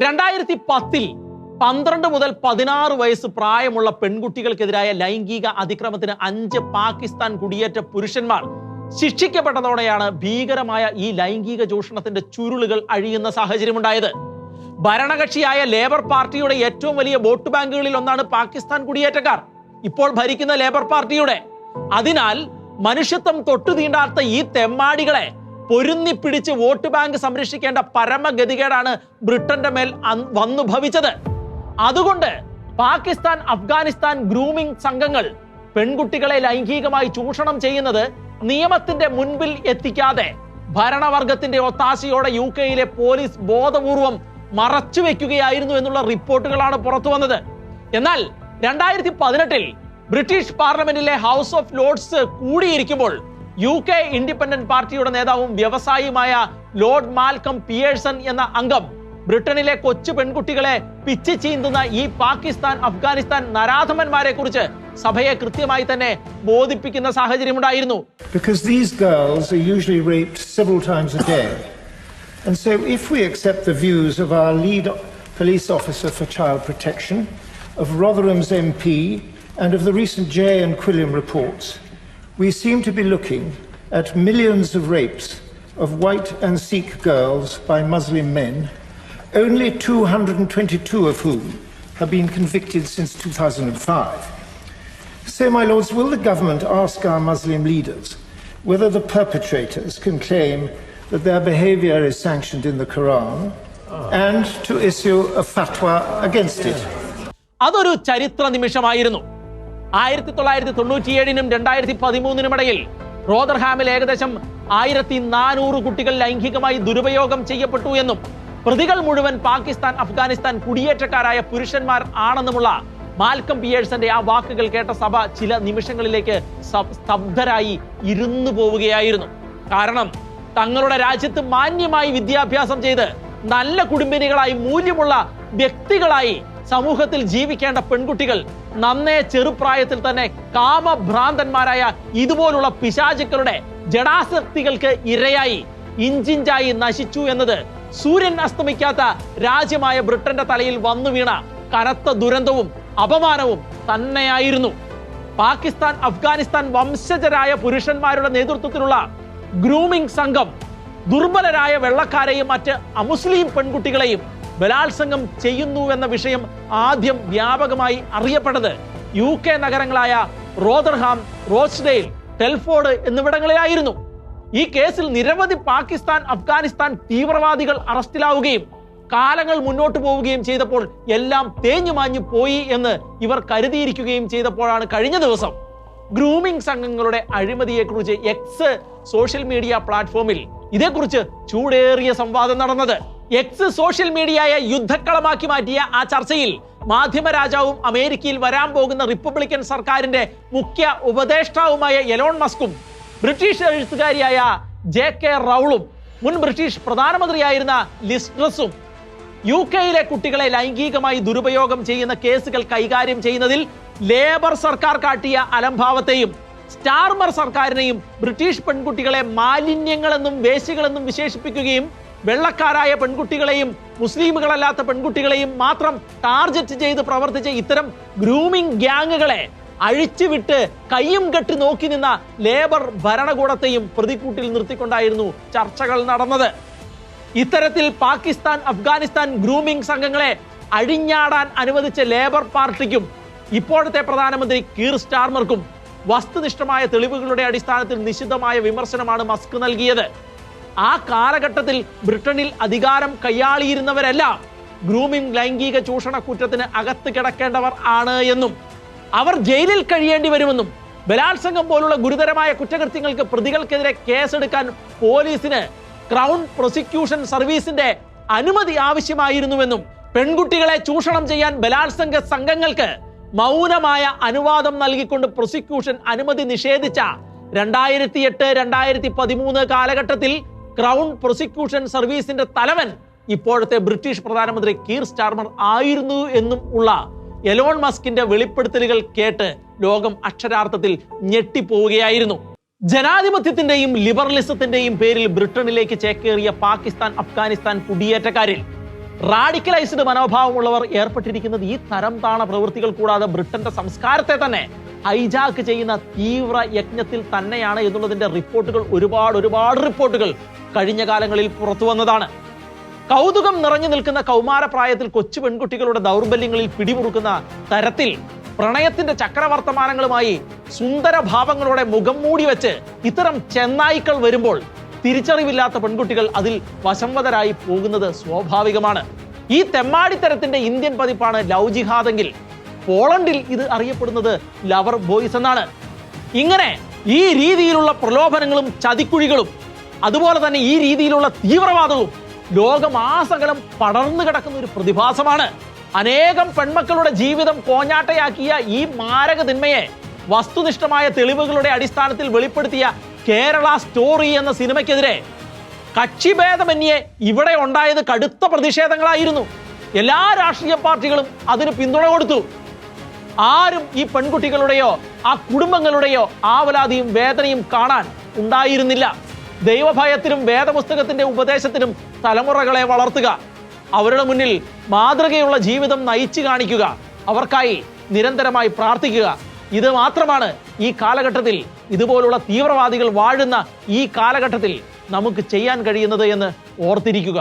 2010 12 മുതൽ 16 വയസ്സ് പ്രായമുള്ള പെൺകുട്ടികൾക്കെതിരായ ലൈംഗിക അതിക്രമത്തിന് 5 പാകിസ്ഥാൻ കുടിയേറ്റ പുരുഷന്മാർ ശിക്ഷിക്കപ്പെട്ടതോടെയാണ് ഭീകരമായ ഈ ലൈംഗിക ചൂഷണത്തിന്റെ ചുരുളുകൾ അഴിയുന്ന സാഹചര്യമുണ്ടായത്. ഭരണകക്ഷിയായ ലേബർ പാർട്ടിയുടെ ഏറ്റവും വലിയ വോട്ട് ബാങ്കുകളിൽ ഒന്നാണ് പാകിസ്ഥാൻ കുടിയേറ്റക്കാർ, ഇപ്പോൾ ഭരിക്കുന്ന ലേബർ പാർട്ടിയുടെ. അതിനാൽ മനുഷ്യത്വം തൊട്ടു തീണ്ടാത്ത ഈ തെമ്മാടികളെ പൊരുന്നി പിടിച്ച് വോട്ട് ബാങ്ക് സംരക്ഷിക്കേണ്ട പരമഗതികേടാണ് ബ്രിട്ടന്റെ മേൽ വന്നു ഭവിച്ചത്. അതുകൊണ്ട് പാകിസ്ഥാൻ അഫ്ഗാനിസ്ഥാൻ ഗ്രൂമിംഗ് സംഘങ്ങൾ പെൺകുട്ടികളെ ലൈംഗികമായി ചൂഷണം ചെയ്യുന്നത് നിയമത്തിന്റെ മുൻപിൽ എത്തിക്കാതെ ഭരണവർഗത്തിന്റെ ഒത്താശയോടെ UK-യിലെ പോലീസ് ബോധപൂർവം മറച്ചു വെക്കുകയായിരുന്നു എന്നുള്ള റിപ്പോർട്ടുകളാണ് പുറത്തു വന്നത്. എന്നാൽ 2018 ബ്രിട്ടീഷ് പാർലമെന്റിലെ ഹൗസ് ഓഫ് ലോർഡ്സ് കൂടിയിരിക്കുമ്പോൾ UK ഇൻഡിപെൻഡന്റ് പാർട്ടിയുടെ നേതാവും വ്യവസായിയുമായ ലോർഡ് മാൽക്കം പിയേഴ്സൺ എന്ന അംഗം ബ്രിട്ടനിലെ കൊച്ചു പെൺകുട്ടികളെ പിച്ചി ചീന്തുന്ന ഈ പാകിസ്ഥാൻ അഫ്ഗാനിസ്ഥാൻ നരാധമന്മാരെ കുറിച്ച് സഭയെ കൃത്യമായി തന്നെ ബോധിപ്പിക്കുന്ന സാഹചര്യമുണ്ടായിരുന്നു. Because these girls are usually raped several times a day. And so if we accept the views of our lead police officer for child protection, of Rotherham's MP and of the recent Jay and Quilliam reports, we seem to be looking at millions of rapes of white and Sikh girls by Muslim men, only 222 of whom have been convicted since 2005. So, my lords, will the government ask our Muslim leaders whether the perpetrators can claim that their behavior is sanctioned in the Quran and to issue a fatwa against it? അതൊരു ചരിത്ര നിമിഷമായിരുന്നു. 1997-നും 2013-നും ഇടയിൽ റോദർഹാമിൽ ഏകദേശം 1400 കുട്ടികൾ ലൈംഗികമായി ദുരുപയോഗം ചെയ്യപ്പെട്ടു എന്നും പ്രതികൾ മുഴുവൻ പാകിസ്ഥാൻ അഫ്ഗാനിസ്ഥാൻ കുടിയേറ്റക്കാരായ പുരുഷന്മാർ ആണെന്നുമുള്ള മാൽക്കം പിയേഴ്സന്റെ ആ വാക്കുകൾ കേട്ട സഭ ചില നിമിഷങ്ങളിലേക്ക് സ്തബ്ധരായി ഇരുന്നു പോവുകയായിരുന്നു. കാരണം തങ്ങളുടെ രാജ്യത്ത് മാന്യമായി വിദ്യാഭ്യാസം ചെയ്ത് നല്ല കുടുംബിനികളായി മൂല്യമുള്ള വ്യക്തികളായി സമൂഹത്തിൽ ജീവിക്കേണ്ട പെൺകുട്ടികൾ നന്നേ ചെറുപ്രായത്തിൽ തന്നെ കാമഭ്രാന്തന്മാരായ ഇതുപോലുള്ള പിശാചുക്കളുടെ ജഡാസക്തികൾക്ക് ഇരയായി ഇഞ്ചിഞ്ചായി നശിച്ചു എന്നത് സൂര്യൻ അസ്തമിക്കാത്ത രാജ്യമായ ബ്രിട്ടന്റെ തലയിൽ വന്നു വീണ കനത്ത ദുരന്തവും അപമാനവും തന്നെയായിരുന്നു. പാകിസ്ഥാൻ അഫ്ഗാനിസ്ഥാൻ വംശജരായ പുരുഷന്മാരുടെ നേതൃത്വത്തിലുള്ള ഗ്രൂമിംഗ് സംഘം ദുർബലരായ വെള്ളക്കാരെയും മറ്റ് അമുസ്ലിം പെൺകുട്ടികളെയും ബലാത്സംഗം ചെയ്യുന്നു എന്ന വിഷയം ആദ്യം വ്യാപകമായി അറിയപ്പെട്ടത് UK നഗരങ്ങളായ റോദർഹാം, റോച്ച്ഡെയിൽ, ടെൽഫോർഡ് എന്നിവിടങ്ങളിലായിരുന്നു. ഈ കേസിൽ നിരവധി പാകിസ്ഥാൻ അഫ്ഗാനിസ്ഥാൻ തീവ്രവാദികൾ അറസ്റ്റിലാവുകയും കാലങ്ങൾ മുന്നോട്ട് പോവുകയും ചെയ്തപ്പോൾ എല്ലാം തേഞ്ഞുമാഞ്ഞു പോയി എന്ന് ഇവർ കരുതിയിരിക്കുകയും ചെയ്തപ്പോഴാണ് കഴിഞ്ഞ ദിവസം ഗ്രൂമിംഗ് സംഘങ്ങളുടെ അഴിമതിയെക്കുറിച്ച് എക്സ് സോഷ്യൽ മീഡിയ പ്ലാറ്റ്ഫോമിൽ ഇതേക്കുറിച്ച് ചൂടേറിയ സംവാദം നടന്നത്. എക്സ് സോഷ്യൽ മീഡിയയെ യുദ്ധക്കളമാക്കി മാറ്റിയ ആ ചർച്ചയിൽ മാധ്യമരാജാവും അമേരിക്കയിൽ വരാൻ പോകുന്ന റിപ്പബ്ലിക്കൻ സർക്കാരിന്റെ മുഖ്യ ഉപദേഷ്ടാവുമായ എലോൺ മസ്കും ബ്രിട്ടീഷ് എഴുത്തുകാരിയായ JK റൗളും മുൻ ബ്രിട്ടീഷ് പ്രധാനമന്ത്രിയായിരുന്ന ലിസ് ട്രസും UK-യിലെ കുട്ടികളെ ലൈംഗികമായി ദുരുപയോഗം ചെയ്യുന്ന കേസുകൾ കൈകാര്യം ചെയ്യുന്നതിൽ ലേബർ സർക്കാർ കാട്ടിയ അലംഭാവത്തെയും സ്റ്റാർമർ സർക്കാരിനെയും ബ്രിട്ടീഷ് പെൺകുട്ടികളെ മാലിന്യങ്ങളെന്നും വേശ്യകളെന്നും വിശേഷിപ്പിക്കുകയും വെള്ളക്കാരായ പെൺകുട്ടികളെയും മുസ്ലിമുകളല്ലാത്ത പെൺകുട്ടികളെയും മാത്രം ടാർഗറ്റ് ചെയ്ത് പ്രവർത്തിച്ച ഇത്തരം ഗ്രൂമിംഗ് ഗ്യാങ്ങുകളെ അഴിച്ചുവിട്ട് കയ്യും കെട്ടി നോക്കി നിന്ന ലേബർ ഭരണകൂടത്തെയും പ്രതിക്കൂട്ടിൽ നിർത്തിക്കൊണ്ടായിരുന്നു ചർച്ചകൾ നടന്നത്. ഇത്തരത്തിൽ പാകിസ്ഥാൻ അഫ്ഗാനിസ്ഥാൻ ഗ്രൂമിംഗ് സംഘങ്ങളെ അഴിഞ്ഞാടാൻ അനുവദിച്ച ലേബർ പാർട്ടിക്കും ഇപ്പോഴത്തെ പ്രധാനമന്ത്രി കീർ സ്റ്റാർമർക്കും വസ്തുനിഷ്ഠമായ തെളിവുകളുടെ അടിസ്ഥാനത്തിൽ നിശിതമായ വിമർശനമാണ് മസ്ക് നൽകിയത്. ആ കാലഘട്ടത്തിൽ ബ്രിട്ടനിൽ അധികാരം കയ്യാളിയിരുന്നവരെല്ലാം ഗ്രൂമിംഗ് ലൈംഗിക ചൂഷണ കുറ്റത്തിന് അകത്ത് കിടക്കേണ്ടവർ ആണ് എന്നും അവർ ജയിലിൽ കഴിയേണ്ടി വരുമെന്നും ബലാത്സംഗം പോലുള്ള ഗുരുതരമായ കുറ്റകൃത്യങ്ങൾക്ക് പ്രതികൾക്കെതിരെ കേസെടുക്കാൻ പോലീസിന് ക്രൗൺ പ്രോസിക്യൂഷൻ സർവീസിന്റെ അനുമതി ആവശ്യമായിരുന്നുവെന്നും പെൺകുട്ടികളെ ചൂഷണം ചെയ്യാൻ ബലാത്സംഗ സംഘങ്ങൾക്ക് മൗനമായ അനുവാദം നൽകിക്കൊണ്ട് പ്രോസിക്യൂഷൻ അനുമതി നിഷേധിച്ച 2008-2013 കാലഘട്ടത്തിൽ ക്രൗൺ പ്രോസിക്യൂഷൻ സർവീസിന്റെ തലവൻ ഇപ്പോഴത്തെ ബ്രിട്ടീഷ് പ്രധാനമന്ത്രി കീർ സ്റ്റാർമർ ആയിരുന്നു എന്നും ഉള്ള എലോൺ മസ്കിന്റെ വെളിപ്പെടുത്തലുകൾ കേട്ട് ലോകം അക്ഷരാർത്ഥത്തിൽ ഞെട്ടിപ്പോവുകയായിരുന്നു. ജനാധിപത്യത്തിന്റെയും ലിബറലിസത്തിന്റെയും പേരിൽ ബ്രിട്ടനിലേക്ക് ചേക്കേറിയ പാകിസ്ഥാൻ അഫ്ഗാനിസ്ഥാൻ കുടിയേറ്റക്കാരിൽ റാഡിക്കലൈസ്ഡ് മനോഭാവമുള്ളവർ ഏർപ്പെട്ടിരിക്കുന്നത് ഈ തരം താണ പ്രവൃത്തികൾ കൂടാതെ ബ്രിട്ടന്റെ സംസ്കാരത്തെ തന്നെ ഹൈജാക്ക് ചെയ്യുന്ന തീവ്ര യജ്ഞത്തിൽ തന്നെയാണ് എന്നുള്ളതിന്റെ റിപ്പോർട്ടുകൾ ഒരുപാട് റിപ്പോർട്ടുകൾ കഴിഞ്ഞ കാലങ്ങളിൽ പുറത്തു വന്നതാണ്. കൗതുകം നിറഞ്ഞു നിൽക്കുന്ന കൗമാരപ്രായത്തിൽ കൊച്ചു പെൺകുട്ടികളുടെ ദൗർബല്യങ്ങളിൽ പിടിമുറുക്കുന്ന തരത്തിൽ പ്രണയത്തിന്റെ ചക്രവർത്തമാനങ്ങളുമായി സുന്ദരഭാവങ്ങളോടെ മുഖം മൂടി വെച്ച് ഇത്തരം ചെന്നായ്ക്കൾ വരുമ്പോൾ തിരിച്ചറിവില്ലാത്ത പെൺകുട്ടികൾ അതിൽ വശംവദരായി പോകുന്നത് സ്വാഭാവികമാണ്. ഈ തെമ്മാടിത്തരത്തിന്റെ ഇന്ത്യൻ പതിപ്പാണ് ലവ് ജിഹാദെങ്കിൽ പോളണ്ടിൽ ഇത് അറിയപ്പെടുന്നത് ലവർ ബോയ്സ് എന്നാണ്. ഇങ്ങനെ ഈ രീതിയിലുള്ള പ്രലോഭനങ്ങളും ചതിക്കുഴികളും അതുപോലെ തന്നെ ഈ രീതിയിലുള്ള തീവ്രവാദവും ലോകമാസകലം പടർന്നു കിടക്കുന്ന ഒരു പ്രതിഭാസമാണ്. അനേകം പെൺമക്കളുടെ ജീവിതം കോഞ്ഞാട്ടയാക്കിയ ഈ മാരക തിന്മയെ വസ്തുനിഷ്ഠമായ തെളിവുകളുടെ അടിസ്ഥാനത്തിൽ വെളിപ്പെടുത്തിയ കേരള സ്റ്റോറി എന്ന സിനിമയ്ക്കെതിരെ കക്ഷിഭേദമന്യേ ഇവിടെ ഉണ്ടായത് കടുത്ത പ്രതിഷേധങ്ങളായിരുന്നു. എല്ലാ രാഷ്ട്രീയ പാർട്ടികളും അതിന് പിന്തുണ കൊടുത്തു. ആരും ഈ പെൺകുട്ടികളുടെയോ ആ കുടുംബങ്ങളുടെയോ ആവലാതിയും വേദനയും കാണാൻ ഉണ്ടായിരുന്നില്ല. ദൈവഭയത്തിനും വേദപുസ്തകത്തിന്റെ ഉപദേശത്തിനും തലമുറകളെ വളർത്തുക, അവരുടെ മുന്നിൽ മാതൃകയുള്ള ജീവിതം നയിച്ചു കാണിക്കുക, അവർക്കായി നിരന്തരമായി പ്രാർത്ഥിക്കുക, ഇത് മാത്രമാണ് ഈ കാലഘട്ടത്തിൽ, ഇതുപോലുള്ള തീവ്രവാദികൾ വാഴുന്ന ഈ കാലഘട്ടത്തിൽ നമുക്ക് ചെയ്യാൻ കഴിയുന്നത് എന്ന് ഓർത്തിരിക്കുക.